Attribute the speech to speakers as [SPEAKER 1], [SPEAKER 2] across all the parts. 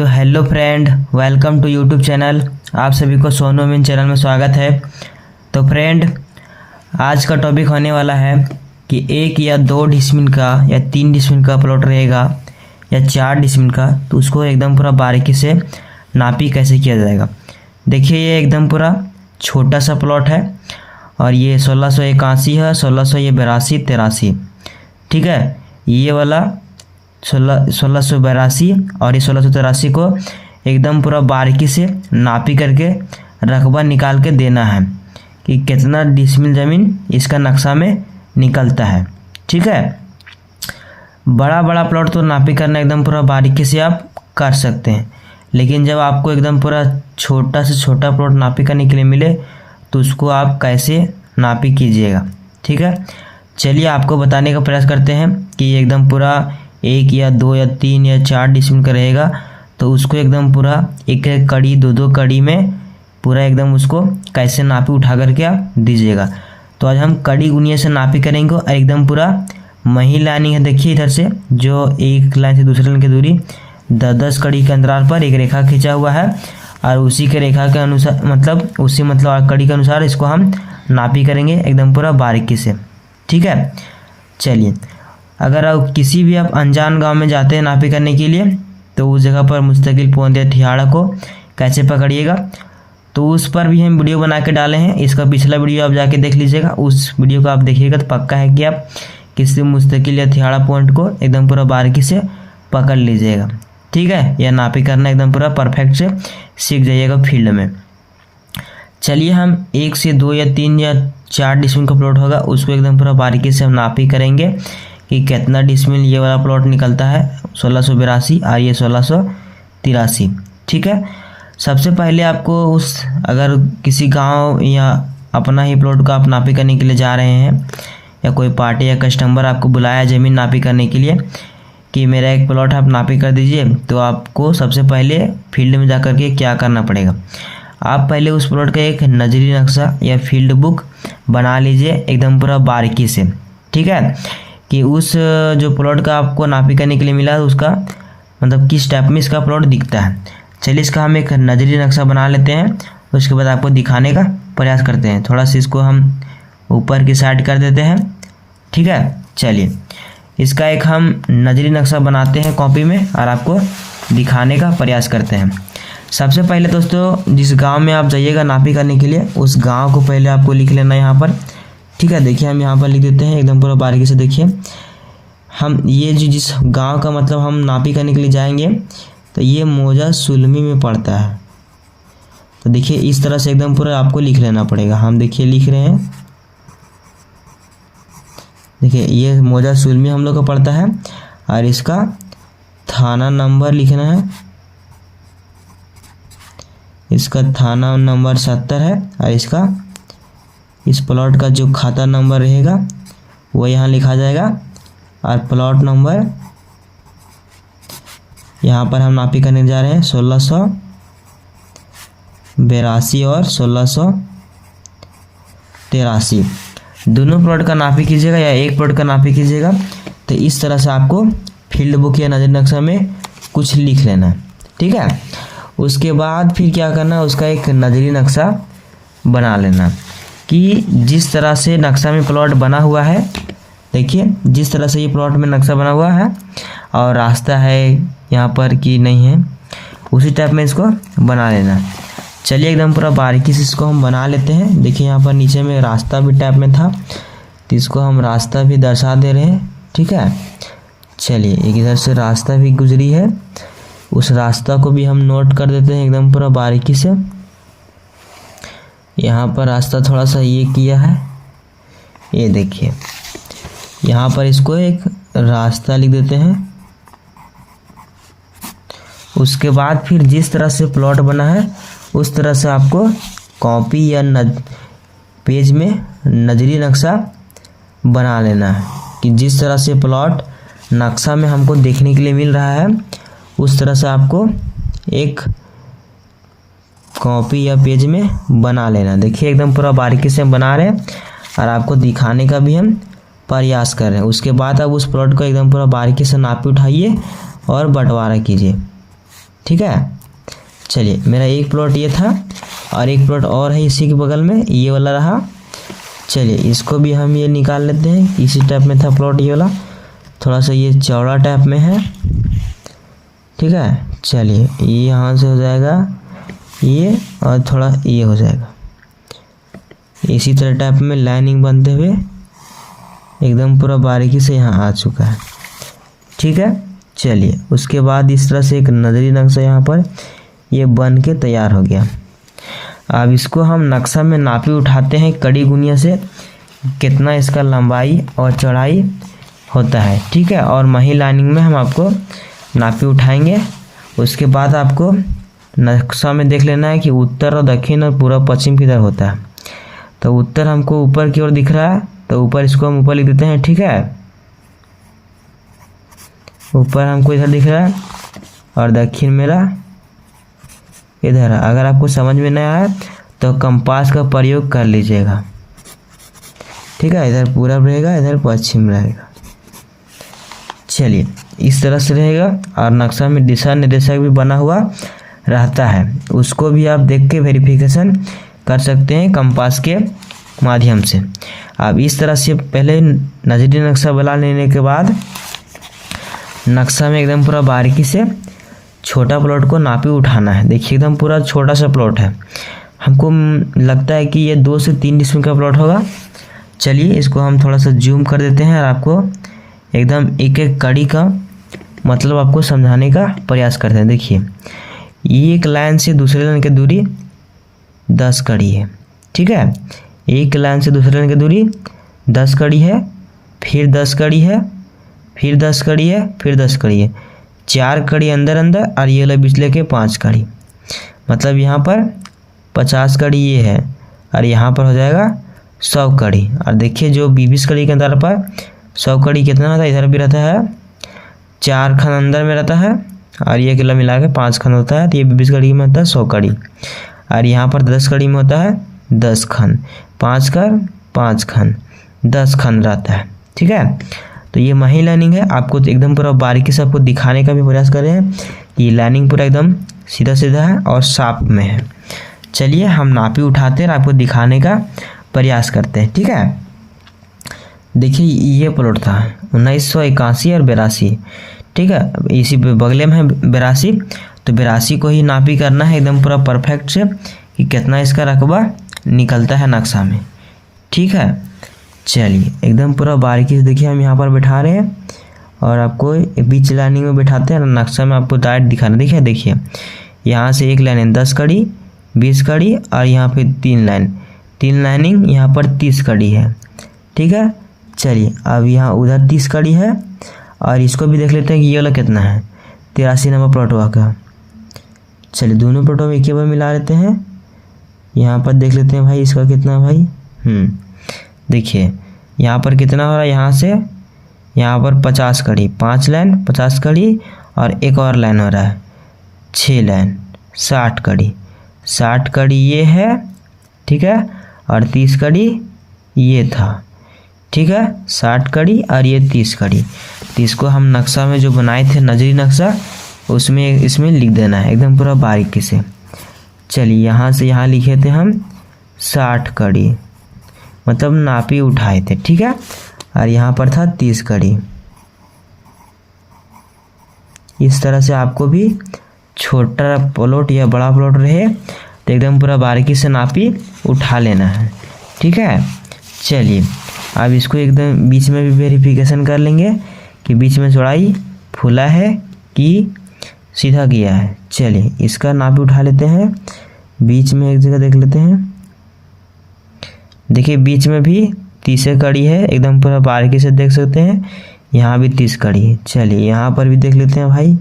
[SPEAKER 1] तो hello friend, welcome to YouTube channel. आप सभी को सोनू मीन चैनल में स्वागत है। तो फ्रेंड, आज का टॉपिक होने वाला है कि 1 या 2 डिसमिल का या 3 डिसमिल का प्लॉट रहेगा या 4 डिसमिल का, तो उसको एकदम पूरा बारीकी से नापी कैसे किया जाएगा। देखिए, ये एकदम पूरा छोटा सा प्लॉट है और ये 1681 है, 1682, 83, ठीक है। ये वाला 1682 और ये 1683 को एकदम पूरा बारीकी से नापी करके रकबा निकाल के देना है कि कितना डिसमिल ज़मीन इसका नक्शा में निकलता है, ठीक है। बड़ा बड़ा प्लॉट तो नापी करना एकदम पूरा बारीकी से आप कर सकते हैं, लेकिन जब आपको एकदम पूरा छोटा से छोटा प्लॉट नापी करने के लिए मिले तो उसको आप कैसे नापी कीजिएगा, ठीक है। चलिए आपको बताने का प्रयास करते हैं कि ये एकदम पूरा 1 या 2 या 3 या 4 डिसमिल का रहेगा, तो उसको एकदम पूरा एक एक कड़ी 2-2 कड़ी में पूरा एकदम उसको कैसे नापी उठा करके आप दीजिएगा। तो आज हम कड़ी गुनिया से नापी करेंगे और एकदम पूरा मही लाइनिंग है। देखिए इधर से जो एक लाइन से दूसरे लाइन की दूरी 10-10 कड़ी के अंतराल पर एक रेखा खींचा हुआ है और उसी के रेखा के अनुसार मतलब कड़ी के अनुसार इसको हम नापी करेंगे एकदम पूरा बारीकी से, ठीक है। चलिए, अगर आप किसी भी आप अनजान गांव में जाते हैं नापी करने के लिए, तो उस जगह पर मुस्तकिल पोंद या ठियाड़ा को कैसे पकड़िएगा, तो उस पर भी हम वीडियो बना के डाले हैं। इसका पिछला वीडियो आप जाके देख लीजिएगा। उस वीडियो को आप देखिएगा तो पक्का है कि आप किसी मुस्तकिल या ठियाड़ा पॉइंट को एकदम पूरा बारीकी से पकड़ लीजिएगा, ठीक है। या नापी करना एकदम पूरा परफेक्ट से सीख जाइएगा फील्ड में। चलिए, हम 1 से 2 या 3 या 4 डिसमिल का प्लॉट होगा उसको एकदम पूरा बारीकी से हम नापी करेंगे कि कितना डिसमिल ये वाला प्लॉट निकलता है 1682 और ये 1683, ठीक है। सबसे पहले आपको अगर किसी गांव या अपना ही प्लॉट का आप नापी करने के लिए जा रहे हैं या कोई पार्टी या कस्टमर आपको बुलाया ज़मीन नापी करने के लिए कि मेरा एक प्लॉट आप नापी कर दीजिए, तो आपको सबसे पहले फील्ड में जा कर के क्या करना पड़ेगा, आप पहले उस प्लॉट का एक नजरी नक्शा या फील्ड बुक बना लीजिए एकदम पूरा बारीकी से, ठीक है। कि उस जो प्लॉट का आपको नापी करने के लिए मिला है उसका मतलब किस टाइप में इसका प्लॉट दिखता है। चलिए, इसका हम एक नजरी नक्शा बना लेते हैं, उसके बाद आपको दिखाने का प्रयास करते हैं। थोड़ा सा इसको हम ऊपर की साइड कर देते हैं, ठीक है। चलिए, इसका एक हम नजरी नक्शा बनाते हैं कॉपी में और आपको दिखाने का प्रयास करते हैं। सबसे पहले दोस्तों, जिस गांव में आप जाइएगा नापी करने के लिए उस गांव को पहले आपको लिख लेना है यहाँ पर, ठीक है। देखिए, हम यहाँ पर लिख देते हैं एकदम पूरा बारीकी से। देखिए, हम ये जिस गांव का मतलब हम नापी करने के लिए जाएंगे तो ये मौजा सुलमी में पड़ता है। तो देखिए, इस तरह से एकदम पूरा आपको लिख लेना पड़ेगा। हम देखिए लिख रहे हैं, देखिए ये मौजा सुलमी हम लोग का पड़ता है और इसका थाना नंबर लिखना है। इसका थाना नंबर 70 है और इसका इस प्लॉट का जो खाता नंबर रहेगा वो यहाँ लिखा जाएगा और प्लॉट नंबर यहाँ पर हम नापी करने जा रहे हैं 1682 और 1683। दोनों प्लॉट का नापी कीजिएगा या एक प्लॉट का नापी कीजिएगा। तो इस तरह से आपको फील्ड बुक या नजर नक्शा में कुछ लिख लेना है, ठीक है। उसके बाद फिर क्या करना है, उसका एक नजरी नक्शा बना लेना कि जिस तरह से नक्शा में प्लॉट बना हुआ है, देखिए जिस तरह से ये प्लॉट में नक्शा बना हुआ है और रास्ता है यहाँ पर कि नहीं है, उसी टाइप में इसको बना लेना। चलिए, एकदम पूरा बारीकी से इसको हम बना लेते हैं। देखिए, यहाँ पर नीचे में रास्ता भी टाइप में था तो इसको हम रास्ता भी दर्शा दे रहे हैं, ठीक है। चलिए, एक इधर से रास्ता भी गुजरी है, उस रास्ता को भी हम नोट कर देते हैं एकदम पूरा बारीकी से। यहाँ पर रास्ता थोड़ा सा ये किया है, ये देखिए यहाँ पर इसको एक रास्ता लिख देते हैं। उसके बाद फिर जिस तरह से प्लॉट बना है उस तरह से आपको कॉपी या पेज में नजरी नक्शा बना लेना है कि जिस तरह से प्लॉट नक्शा में हमको देखने के लिए मिल रहा है उस तरह से आपको एक कॉपी या पेज में बना लेना। देखिए, एकदम पूरा बारीकी से हम बना रहे हैं और आपको दिखाने का भी हम प्रयास कर रहे हैं। उसके बाद आप उस प्लॉट को एकदम पूरा बारीकी से नापी उठाइए और बंटवारा कीजिए, ठीक है। चलिए मेरा एक प्लॉट ये था और एक प्लॉट और है इसी के बगल में, ये वाला रहा। चलिए इसको भी हम ये निकाल लेते हैं। इसी टाइप में था प्लॉट ये वाला, थोड़ा सा ये चौड़ा टाइप में है, ठीक है। चलिए ये यहाँ से हो जाएगा ये, और थोड़ा ये हो जाएगा। इसी तरह टाइप में लाइनिंग बनते हुए एकदम पूरा बारीकी से यहाँ आ चुका है, ठीक है। चलिए उसके बाद इस तरह से एक नजरी नक्शा यहाँ पर ये बन के तैयार हो गया। अब इसको हम नक्शा में नापी उठाते हैं कड़ी गुनिया से, कितना इसका लंबाई और चौड़ाई होता है, ठीक है। और मही लाइनिंग में हम आपको नापी उठाएंगे। उसके बाद आपको नक्शा में देख लेना है कि उत्तर और दक्षिण और पूर्व पश्चिम किधर होता है। तो उत्तर हमको ऊपर की ओर दिख रहा है, तो ऊपर इसको हम ऊपर लिख देते हैं, ठीक है। ऊपर हमको इधर दिख रहा है और दक्षिण मेरा इधर है। अगर आपको समझ में नहीं आया तो कंपास का प्रयोग कर लीजिएगा, ठीक है। इधर पूरब रहेगा, इधर पश्चिम रहेगा। चलिए इस तरह से रहेगा। और नक्शा में दिशा निर्देशक भी बना हुआ रहता है, उसको भी आप देख के वेरिफिकेशन कर सकते हैं कंपास के माध्यम से। अब इस तरह से पहले नजरी नक्शा बना लेने के बाद नक्शा में एकदम पूरा बारीकी से छोटा प्लॉट को नापी उठाना है। देखिए एकदम पूरा छोटा सा प्लॉट है, हमको लगता है कि ये 2 से 3 डिसमिल का प्लॉट होगा। चलिए इसको हम थोड़ा सा जूम कर देते हैं और आपको एकदम एक एक कड़ी का मतलब आपको समझाने का प्रयास करते हैं। देखिए ये एक लाइन से दूसरे लाइन की दूरी 10 कड़ी है, ठीक है। एक लाइन से दूसरे लाइन की दूरी 10 कड़ी है, फिर 10 कड़ी है, फिर 10 कड़ी है, फिर 10 कड़ी है, 4 कड़ी अंदर अंदर, और ये वाला बीच लेके 5 कड़ी। मतलब यहाँ पर 50 कड़ी ये है और यहाँ पर हो जाएगा 100 कड़ी। और देखिए जो 20 कड़ी के अंदर पर 100 कड़ी कितना रहता है, इधर भी रहता है 4 खंड अंदर में रहता है, और ये किला मिला के 5 खंड होता है। तो ये 20 कड़ी में होता है 100 कड़ी, और यहाँ पर 10 कड़ी में होता है 10 खंड, 5 कर 5 खंड, 10 खंड रहता है, ठीक है। तो ये मही लाइनिंग है। आपको तो एकदम पूरा बारीकी से आपको दिखाने का भी प्रयास कर रहे हैं कि लाइनिंग पूरा एकदम सीधा सीधा है और साफ में है। चलिए हम नापी उठाते हैं और आपको दिखाने का प्रयास करते हैं, ठीक है। देखिए ये प्लॉट था 1981 और 82, ठीक है। इसी बगले में है 82, तो 82 को ही नापी करना है एकदम पूरा परफेक्ट से कि कितना इसका रकबा निकलता है नक्शा में, ठीक है। चलिए एकदम पूरा बारीकी से देखिए हम यहाँ पर बैठा रहे हैं और आपको बीच लाइनिंग में बैठाते हैं और नक्शा में आपको डायरेक्ट दिखाना। देखिए यहाँ से एक लाइन है 10 कड़ी, 20 कड़ी, और यहाँ पे 3 लाइनिंग, यहाँ पर 30 कड़ी है, ठीक है। चलिए अब यहाँ उधर 30 कड़ी है, और इसको भी देख लेते हैं कि ये वाला कितना है, 83 नंबर प्लॉट हुआ का। चलिए दोनों प्लॉटों में एक ही बार मिला लेते हैं। यहाँ पर देख लेते हैं भाई इसका कितना है भाई। देखिए यहाँ पर कितना हो रहा है, यहाँ से यहाँ पर 50 कड़ी, 5 लाइन 50 कड़ी, और एक और लाइन हो रहा है 6 लाइन 60 कड़ी। 60 कड़ी ये है, ठीक है, और 30 कड़ी ये था, ठीक है। 60 कड़ी और ये 30 कड़ी। तो इसको हम नक्शा में जो बनाए थे नजरी नक्शा, उसमें इसमें लिख देना है एकदम पूरा बारीकी से। चलिए यहाँ से यहाँ लिखे थे हम 60 कड़ी, मतलब नापी उठाए थे, ठीक है। और यहाँ पर था 30 कड़ी। इस तरह से आपको भी छोटा प्लॉट या बड़ा प्लॉट रहे तो एकदम पूरा बारीकी से नापी उठा लेना है, ठीक है। चलिए अब इसको एकदम बीच में भी वेरिफिकेशन कर लेंगे कि बीच में चौड़ाई फूला है कि सीधा गया है। चलिए इसका नापी उठा लेते हैं, बीच में एक जगह देख लेते हैं। देखिए बीच में भी 30 कड़ी है, एकदम पूरा बारीकी से देख सकते हैं। यहाँ भी 30 कड़ी है। चलिए यहाँ पर भी देख लेते हैं भाई,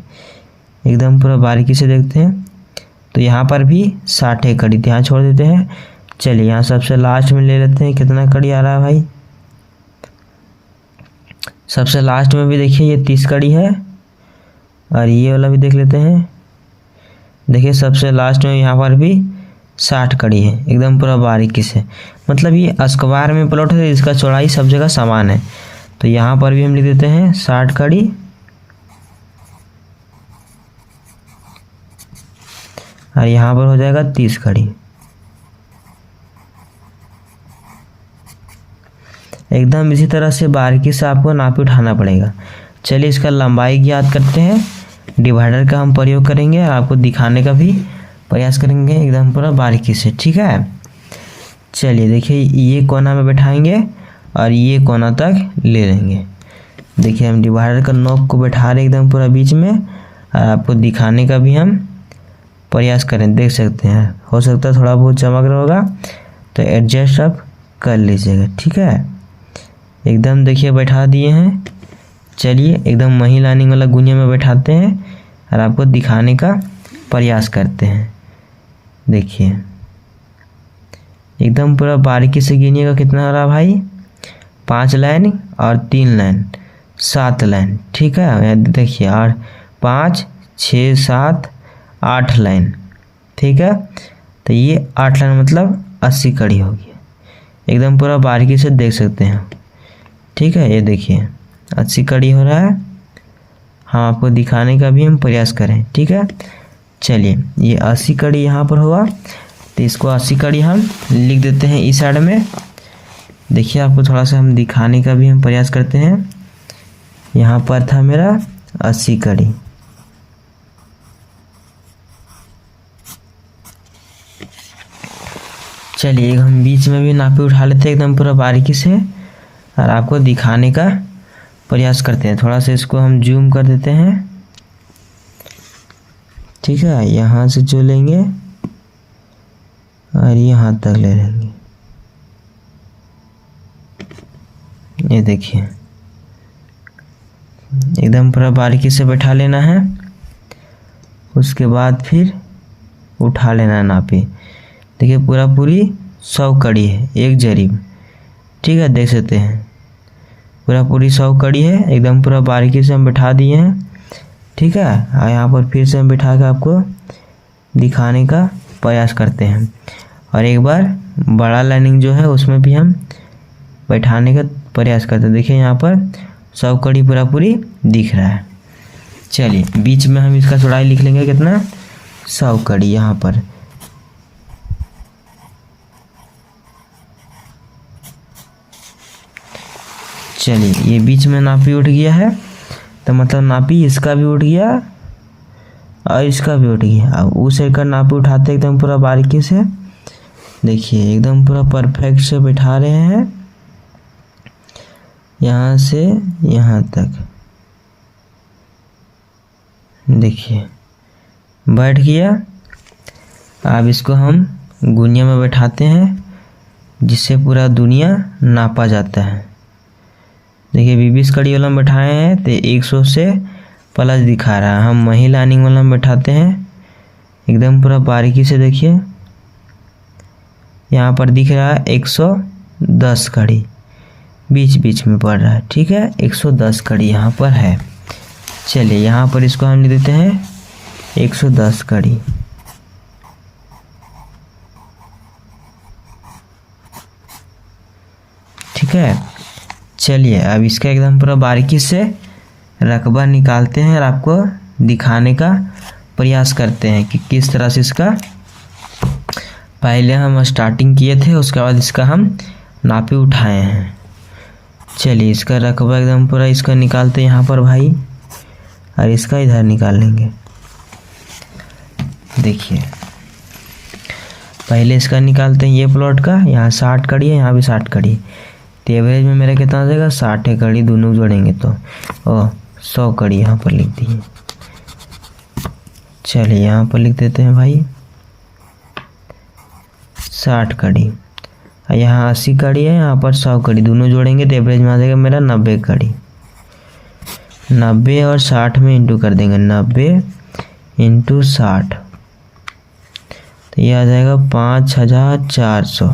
[SPEAKER 1] एकदम पूरा बारीकी से देखते हैं। तो यहाँ पर भी 60 कड़ी, यहाँ छोड़ देते हैं। चलिए यहाँ सबसे लास्ट में ले लेते हैं, कितना कड़ी आ रहा है भाई। सबसे लास्ट में भी देखिए ये 30 कड़ी है, और ये वाला भी देख लेते हैं। देखिए सबसे लास्ट में यहाँ पर भी 60 कड़ी है, एकदम पूरा बारीकी से। मतलब ये स्क्वायर में प्लॉट है, इसका चौड़ाई सब जगह समान है। तो यहाँ पर भी हम लिख देते हैं 60 कड़ी, और यहाँ पर हो जाएगा 30 कड़ी। एकदम इसी तरह से बारीकी से आपको नापी उठाना पड़ेगा। चलिए इसका लंबाई ज्ञात करते हैं। डिवाइडर का हम प्रयोग करेंगे और आपको दिखाने का भी प्रयास करेंगे एकदम पूरा बारीकी से, ठीक है। चलिए देखिए, ये कोना में बैठाएंगे और ये कोना तक ले लेंगे। देखिए हम डिवाइडर का नोक को बैठा रहे एकदम पूरा बीच में और आपको दिखाने का भी हम प्रयास करें। देख सकते हैं, हो सकता है थोड़ा बहुत चमक रहा होगा तो एडजस्ट आप कर लीजिएगा, ठीक है। एकदम देखिए बैठा दिए हैं। चलिए एकदम मही लाइनिंग वाला गुनिया में बैठाते हैं और आपको दिखाने का प्रयास करते हैं। देखिए एकदम पूरा बारीकी से गिनिएगा कितना हो रहा भाई, 5 लाइन और 3 लाइन 7 लाइन, ठीक है। देखिए और 5 6 7 8 लाइन, ठीक है। तो ये 8 लाइन मतलब 80 कड़ी होगी। एकदम पूरा बारीकी से देख सकते हैं, ठीक है। ये देखिए 80 कड़ी हो रहा है। हम आपको दिखाने का भी हम प्रयास करें, ठीक है। चलिए ये 80 कड़ी यहाँ पर हुआ तो इसको 80 कड़ी हम लिख देते हैं इस साइड में। देखिए आपको थोड़ा सा हम दिखाने का भी हम प्रयास करते हैं। यहाँ पर था मेरा 80 कड़ी। चलिए हम बीच में भी नापी उठा लेते हैं एकदम पूरा बारीकी से और आपको दिखाने का प्रयास करते हैं। थोड़ा सा इसको हम जूम कर देते हैं, ठीक है। यहाँ से जो लेंगे और यहाँ तक ले लेंगे। ये देखिए एकदम पूरा बारीकी से बैठा लेना है। उसके बाद फिर उठा लेना है नापी। देखिए पूरा पूरी 100 कड़ी है एक जरी में, ठीक है। देख सकते हैं पूरा पूरी 100 कड़ी है। एकदम पूरा बारीकी से हम बैठा दिए हैं, ठीक है। और यहाँ पर फिर से हम बैठा के आपको दिखाने का प्रयास करते हैं। और एक बार बड़ा लाइनिंग जो है उसमें भी हम बैठाने का प्रयास करते हैं। देखिए यहाँ पर 100 कड़ी पूरा पूरी दिख रहा है। चलिए बीच में हम इसका चौड़ाई लिख लेंगे कितना, 100 कड़ी यहाँ पर। चलिए ये बीच में नापी उठ गया है तो मतलब नापी इसका भी उठ गया और इसका भी उठ गया। अब उस एक का नापी उठाते एकदम पूरा बारीकी से। देखिए एकदम पूरा परफेक्ट से बैठा रहे हैं यहाँ से यहाँ तक। देखिए बैठ गया। अब इसको हम गुनिया में बैठाते हैं जिससे पूरा दुनिया नापा जाता है। देखिए 20 कड़ी वाला में बैठाए हैं तो 100 से प्लस दिखा रहा है। हम मही लाइनिंग वाला में बैठाते हैं एकदम पूरा बारीकी से। देखिए यहाँ पर दिख रहा है 110 कड़ी बीच बीच में पड़ रहा है, ठीक है। 110 कड़ी यहाँ पर है। चलिए यहाँ पर इसको हम लिख देते हैं 110 कड़ी, ठीक है। चलिए अब इसका एकदम पूरा बारीकी से रकबा निकालते हैं और आपको दिखाने का प्रयास करते हैं कि किस तरह से इसका पहले हम स्टार्टिंग किए थे, उसके बाद इसका हम नापी उठाए हैं। चलिए इसका रकबा एकदम पूरा इसका निकालते हैं यहाँ पर भाई और इसका इधर निकाल लेंगे। देखिए पहले इसका निकालते हैं ये प्लॉट का। यहाँ 60 कड़ी है, यहाँ भी 60 कड़ी। तो एवरेज में मेरा कितना आ जाएगा, 60 कड़ी दोनों जोड़ेंगे तो 100 कड़ी यहाँ पर लिख दिए। चलिए यहाँ पर लिख देते हैं भाई 60 कड़ी। यहाँ 80 कड़ी है, यहाँ पर 100 कड़ी दोनों जोड़ेंगे तो एवरेज में आ जाएगा मेरा 90 कड़ी। 90 और 60 में इंटू कर देंगे, 90 इंटू 60 तो ये आ जाएगा 5400।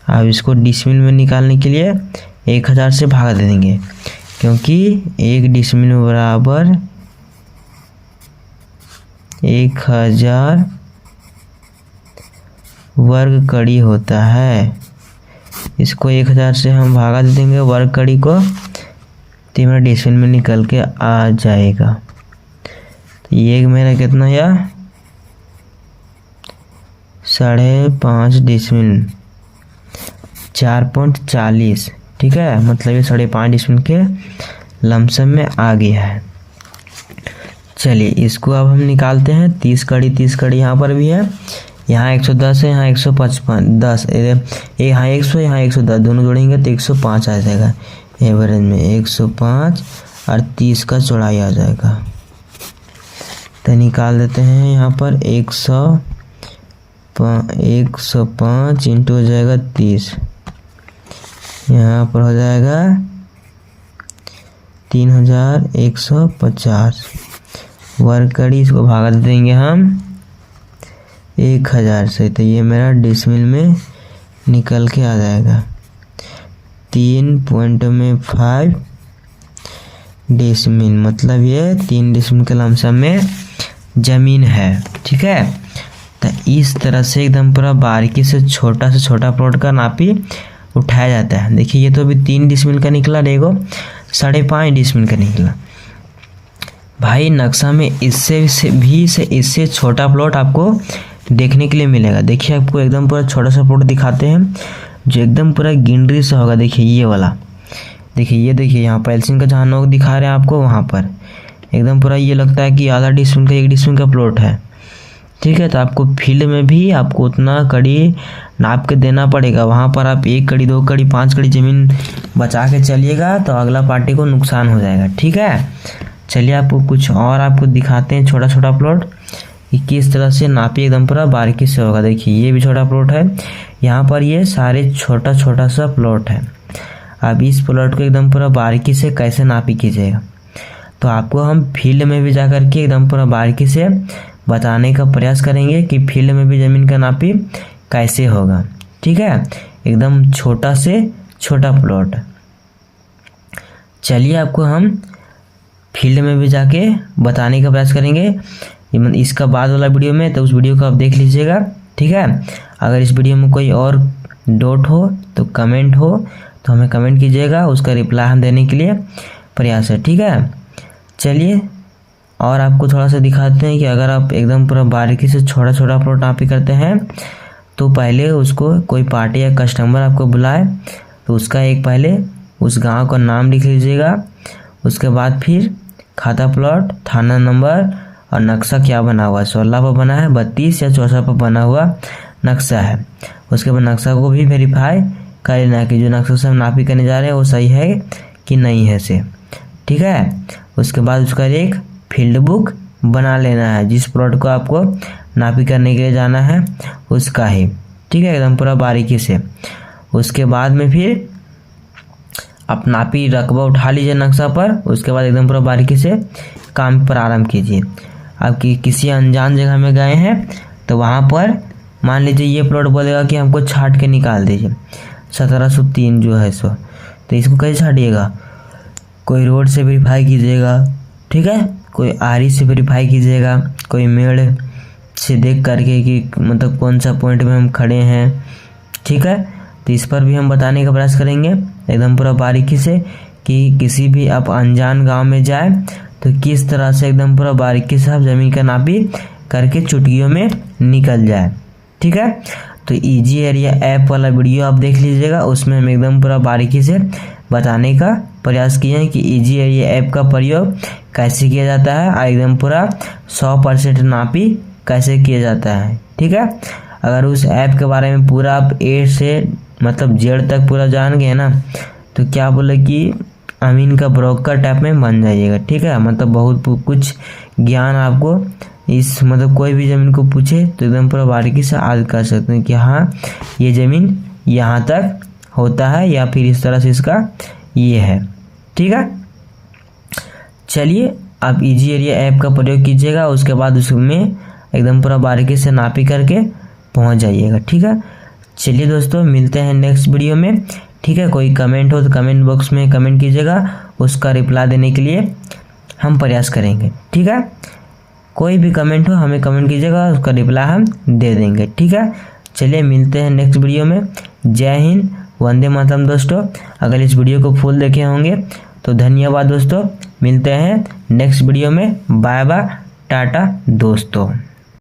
[SPEAKER 1] अब इसको डिसमिल में निकालने के लिए 1000 से भाग दे देंगे क्योंकि 1 डिसमिल बराबर 1000 वर्ग कड़ी होता है। इसको 1000 से हम भागा दे देंगे वर्ग कड़ी को तो मेरा डिसमिल में निकल के आ जाएगा। तो ये मेरा कितना या 5.5 डिसमिल 4.40, ठीक है, मतलब ये 5.5 डिसमिल के लमसम में आ गया है। चलिए इसको अब हम निकालते हैं। 30 कड़ी यहाँ पर भी है, यहाँ 110 है, यहाँ 155 यहाँ 100, यहाँ 110, दोनों जोड़ेंगे तो 105 आ जाएगा। एवरेज में 105 और 30 का चौड़ाई आ जाएगा। तो निकाल देते हैं यहाँ पर 105 इंटू हो जाएगा 30, यहाँ पर हो जाएगा 3150 वर्ग कड़ी। इसको भागा देंगे हम 1000 से, तो ये मेरा डिसमिल में निकल के आ जाएगा 3.5 डिसमिल, मतलब ये 3 डिसमिल के लमसम में ज़मीन है, ठीक है। तो इस तरह से एकदम पूरा बारीकी से छोटा प्लॉट का नापी उठाया जाता है। देखिए ये तो अभी 3 डिसमिल का निकला, देखो 5.5 डिसमिल का निकला। भाई नक्शा में इससे छोटा प्लॉट आपको देखने के लिए मिलेगा। देखिए आपको एकदम पूरा छोटा सा प्लॉट दिखाते हैं जो एकदम पूरा ग्रीनरी से होगा। देखिए ये वाला, देखिए यहाँ पर एल्सिन का जहाँ नोक दिखा रहे हैं आपको, वहाँ पर एकदम पूरा ये लगता है कि आधा डिसमिल का 1 डिसमिल का प्लॉट है, ठीक है। तो आपको फील्ड में भी आपको उतना कड़ी नाप के देना पड़ेगा। वहाँ पर आप 1 कड़ी 2 कड़ी 5 कड़ी ज़मीन बचा के चलिएगा तो अगला पार्टी को नुकसान हो जाएगा, ठीक है। चलिए आपको कुछ और आपको दिखाते हैं छोटा प्लॉट कि किस तरह से नापी एकदम पूरा बारीकी से होगा। देखिए ये भी छोटा प्लॉट है, यहाँ पर ये सारे छोटा सा प्लॉट है। अब इस प्लॉट को एकदम पूरा बारीकी से कैसे नापी कीजिएगा, तो आपको हम फील्ड में भी जा कर के एकदम पूरा बारीकी से बताने का प्रयास करेंगे कि फील्ड में भी ज़मीन का नापी कैसे होगा, ठीक है। एकदम छोटा से छोटा प्लॉट। चलिए आपको हम फील्ड में भी जाके बताने का प्रयास करेंगे इसका बाद वाला वीडियो में, तो उस वीडियो को आप देख लीजिएगा, ठीक है। अगर इस वीडियो में कोई और डाउट हो तो कमेंट हो तो हमें कमेंट कीजिएगा, उसका रिप्लाई हम देने के लिए प्रयास है, ठीक है। चलिए और आपको थोड़ा सा दिखाते हैं कि अगर आप एकदम पूरा बारीकी से छोटा प्लॉट नापी करते हैं तो पहले उसको कोई पार्टी या कस्टमर आपको बुलाए तो उसका एक पहले उस गांव का नाम लिख लीजिएगा। उसके बाद फिर खाता प्लॉट, थाना नंबर और नक्शा क्या बना हुआ है, 16 पर बना है, 32 या 64 पर बना हुआ नक्शा है। उसके बाद नक्शा को भी वेरीफाई कर लेना कि जो नक्शा से हम नापी करने जा रहे हैं वो सही है कि नहीं है से, ठीक है। उसके बाद उसका एक फील्ड बुक बना लेना है जिस प्लॉट को आपको नापी करने के लिए जाना है उसका ही, ठीक है, एकदम पूरा बारीकी से। उसके बाद में फिर आप नापी रकबा उठा लीजिए नक्शा पर। उसके बाद एकदम पूरा बारीकी से काम पर आरंभ कीजिए। आप किसी अनजान जगह में गए हैं तो वहाँ पर मान लीजिए ये प्लॉट बोलेगा कि हमको छाट के निकाल दीजिए 1703 जो है सो, तो इसको कैसे छाटिएगा, कोई रोड से वेरीफाई कीजिएगा, ठीक है, कोई आरी से वेरीफाई कीजिएगा, कोई मेड़ से देख करके कि मतलब कौन सा पॉइंट में हम खड़े हैं, ठीक है। तो इस पर भी हम बताने का प्रयास करेंगे एकदम पूरा बारीकी से कि किसी भी आप अनजान गांव में जाए तो किस तरह से एकदम पूरा बारीकी से आप ज़मीन का नापी करके चुटकियों में निकल जाए, ठीक है। तो इजी एरिया ऐप वाला वीडियो आप देख लीजिएगा, उसमें हम एकदम पूरा बारीकी से बताने का प्रयास किए हैं कि इजी एरिया ऐप का प्रयोग कैसे किया जाता है और एकदम पूरा 100% नापी कैसे किया जाता है, ठीक है। अगर उस ऐप के बारे में पूरा आप ए से मतलब जेड तक पूरा जान गए ना तो क्या बोले कि अमीन का ब्रोकर टाइप में बन जाइएगा, ठीक है। मतलब बहुत कुछ ज्ञान आपको इस मतलब कोई भी ज़मीन को पूछे तो एकदम पूरा बारीकी से याद कर सकते हैं कि हाँ ये ज़मीन यहाँ तक होता है या फिर इस तरह से इसका ये है, ठीक है। चलिए आप इजी एरिया ऐप का प्रयोग कीजिएगा, उसके बाद उसमें एकदम पूरा बारीकी से नापी करके पहुँच जाइएगा, ठीक है। चलिए दोस्तों मिलते हैं नेक्स्ट वीडियो में, ठीक है। कोई कमेंट हो तो कमेंट बॉक्स में कमेंट कीजिएगा, उसका रिप्लाई देने के लिए हम प्रयास करेंगे, ठीक है। कोई भी कमेंट हो हमें कमेंट कीजिएगा, उसका रिप्लाई हम दे देंगे, ठीक है। चलिए मिलते हैं नेक्स्ट वीडियो में। जय हिंद, वंदे मातरम दोस्तों। अगर इस वीडियो को फुल देखे होंगे तो धन्यवाद दोस्तों। मिलते हैं नेक्स्ट वीडियो में। बाय बाय, टाटा दोस्तों।